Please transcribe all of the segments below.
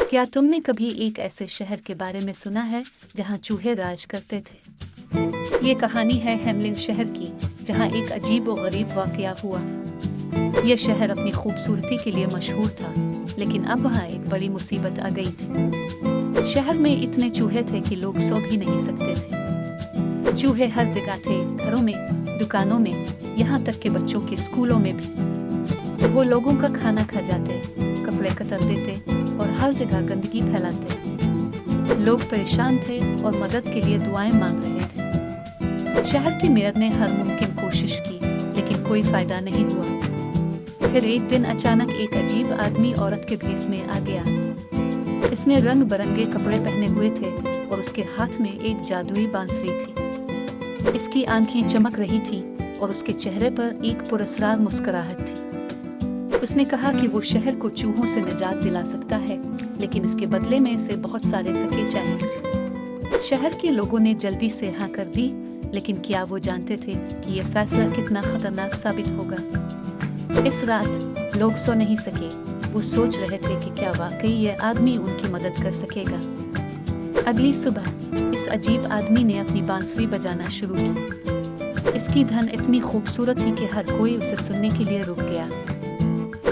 क्या तुमने कभी एक ऐसे शहर के बारे में सुना है जहां चूहे राज करते थे? ये कहानी है हेमलिन शहर की, जहां एक अजीब और गरीब वाकया हुआ। यह शहर अपनी खूबसूरती के लिए मशहूर था, लेकिन अब वहां एक बड़ी मुसीबत आ गई थी। शहर में इतने चूहे थे कि लोग सो भी नहीं सकते थे। चूहे हर जगह थे, घरों में, दुकानों में, यहाँ तक कि बच्चों के स्कूलों में भी। वो लोगों का खाना खा जाते, कपड़े कतर देते और हर जगह गंदगी फैलाते। लोग परेशान थे और मदद के लिए दुआएं मांग रहे थे। शहर के मेयर ने हर मुमकिन कोशिश की, लेकिन कोई फायदा नहीं हुआ। फिर एक दिन अचानक एक अजीब आदमी औरत के भेष में आ गया। इसने रंग बिरंगे कपड़े पहने हुए थे और उसके हाथ में एक जादुई बांसुरी थी। इसकी आंखें चमक रही थीं और उसके चेहरे पर एक पुरस्कार मुस्कुराहट थी। उसने कहा कि वो शहर को चूहों से निजात दिला सकता है, लेकिन इसके बदले में इसे बहुत सारे सके चाहिए। शहर के लोगों ने जल्दी से हाँ कर दी, लेकिन क्या वो जानते थे कि ये फैसला कितना खतरनाक साबित होगा। इस रात लोग सो नहीं सके। वो सोच रहे थे कि क्या वाकई ये आदमी उनकी मदद कर सकेगा। अगली सुबह इस अजीब आदमी ने अपनी बांसुरी बजाना शुरू की। इसकी धुन इतनी खूबसूरत थी कि हर कोई उसे सुनने के लिए रुक गया।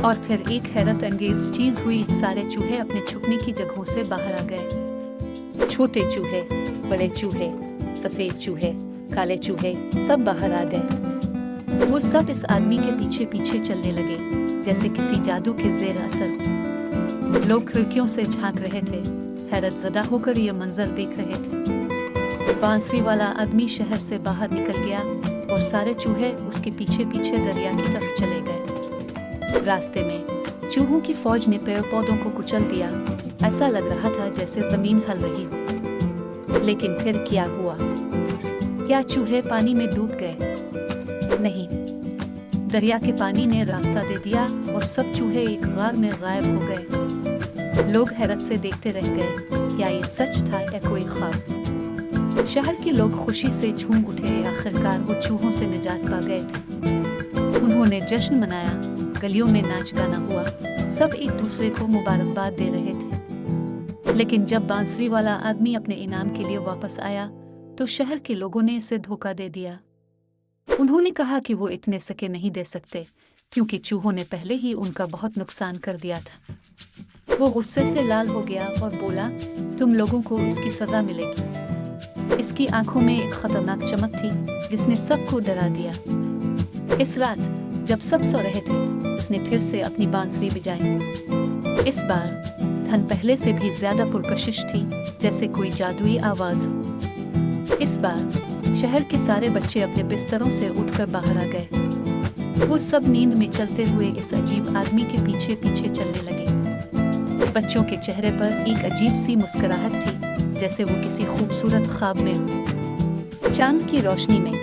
और फिर एक हैरत अंगेज चीज हुई। सारे चूहे अपने छुपने की जगहों से बाहर आ गए। छोटे चूहे, बड़े चूहे, सफेद चूहे, काले चूहे, सब बाहर आ गए। वो सब इस आदमी के पीछे पीछे चलने लगे, जैसे किसी जादू के जेर असर। लोग खिड़कियों से झांक रहे थे, हैरत ज़दा होकर ये मंजर देख रहे थे। बांसुरी वाला आदमी शहर से बाहर निकल गया और सारे चूहे उसके पीछे पीछे दरिया की तरफ चले गए। रास्ते में चूहों की फौज ने पेड़ पौधों को कुचल दिया। ऐसा लग रहा था जैसे जमीन हिल रही हो। लेकिन फिर क्या हुआ? क्या चूहे पानी में डूब गए? नहीं, दरिया के पानी ने रास्ता दे दिया और सब चूहे एक गार में गायब हो गए। लोग हैरत से देखते रह गए। क्या ये सच था या कोई ख्वाब? शहर के लोग खुशी से झूम उठे। आखिरकार वो चूहों से निजात पा गए थे। उन्होंने जश्न मनाया, गलियों में नाच गाना हुआ, सब एक दूसरे को मुबारकबाद दे रहे थे। लेकिन जब बांसुरी वाला आदमी अपने इनाम के लिए वापस आया, तो शहर के लोगों ने इसे धोखा दे दिया। उन्होंने कहा कि वो इतने सके नहीं दे सकते, क्योंकि चूहों ने पहले ही उनका बहुत नुकसान कर दिया था। वो गुस्से से लाल हो गया और बोला, तुम लोगों को इसकी सजा मिलेगी। इसकी आंखों में एक खतरनाक चमक थी, जिसने सबको डरा दिया। इस रात जब सब सो रहे थे, उसने फिर से अपनी बांसुरी बजाई। इस बार धुन पहले से भी ज्यादा पुरकशिश थी, जैसे कोई जादुई आवाज हो। इस बार शहर के सारे बच्चे अपने बिस्तरों से उठकर बाहर आ गए। वो सब नींद में चलते हुए इस अजीब आदमी के पीछे पीछे चलने लगे। बच्चों के चेहरे पर एक अजीब सी मुस्कुराहट थी, जैसे वो किसी खूबसूरत ख्वाब में हो। चांद की रोशनी में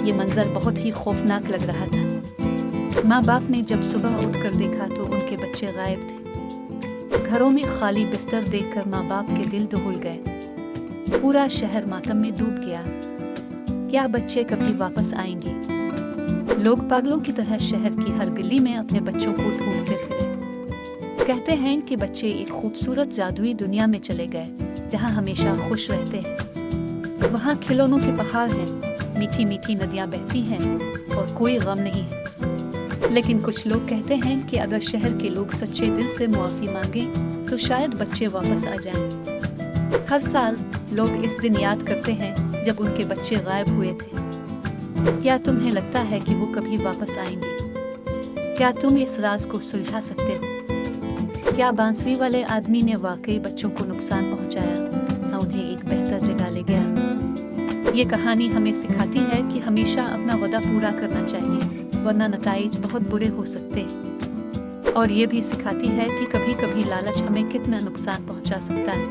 ये मंजर बहुत ही खौफनाक लग रहा था। माँ बाप ने जब सुबह उठकर देखा तो उनके बच्चे गायब थे। घरों में खाली बिस्तर देखकर माँ बाप के दिल दहल गए। पूरा शहर मातम में डूब गया। क्या बच्चे कभी वापस आएंगे? लोग पागलों की तरह शहर की हर गली में अपने बच्चों को ढूंढते थे। कहते हैं कि बच्चे एक खूबसूरत जादुई दुनिया में चले गए, जहाँ हमेशा खुश रहते हैं। वहाँ खिलौनों के पहाड़ हैं, मीठी मीठी नदियाँ बहती हैं और कोई गम नहीं है। लेकिन कुछ लोग कहते हैं कि अगर शहर के लोग सच्चे दिल से मुआफ़ी मांगें, तो शायद बच्चे वापस आ जाएं। हर साल लोग इस दिन याद करते हैं जब उनके बच्चे गायब हुए थे। क्या तुम्हें लगता है कि वो कभी वापस आएंगे? क्या तुम इस राज को सुलझा सकते हो? क्या बांसुरी वाले आदमी ने वाकई बच्चों को नुकसान पहुंचाया या उन्हें एक बेहतर जगह ले गया? ये कहानी हमें सिखाती है कि हमेशा अपना वादा पूरा करना चाहिए, वरना नताइज बहुत बुरे हो सकते हैं। और ये भी सिखाती है कि कभी कभी लालच हमें कितना नुकसान पहुंचा सकता है।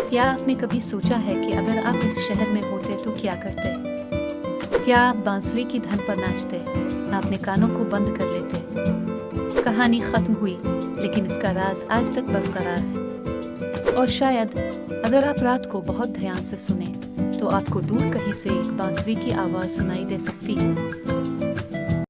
क्या आपने कभी सोचा है कि अगर आप इस शहर में होते तो क्या करते? क्या आप बांसुरी की धुन पर नाचते, अपने कानों को बंद कर लेते? कहानी खत्म हुई, लेकिन इसका राज आज तक बरकरार है। और शायद अगर आप रात को बहुत ध्यान से सुने, तो आपको दूर कहीं से एक बांसुरी की आवाज़ सुनाई दे सकती है।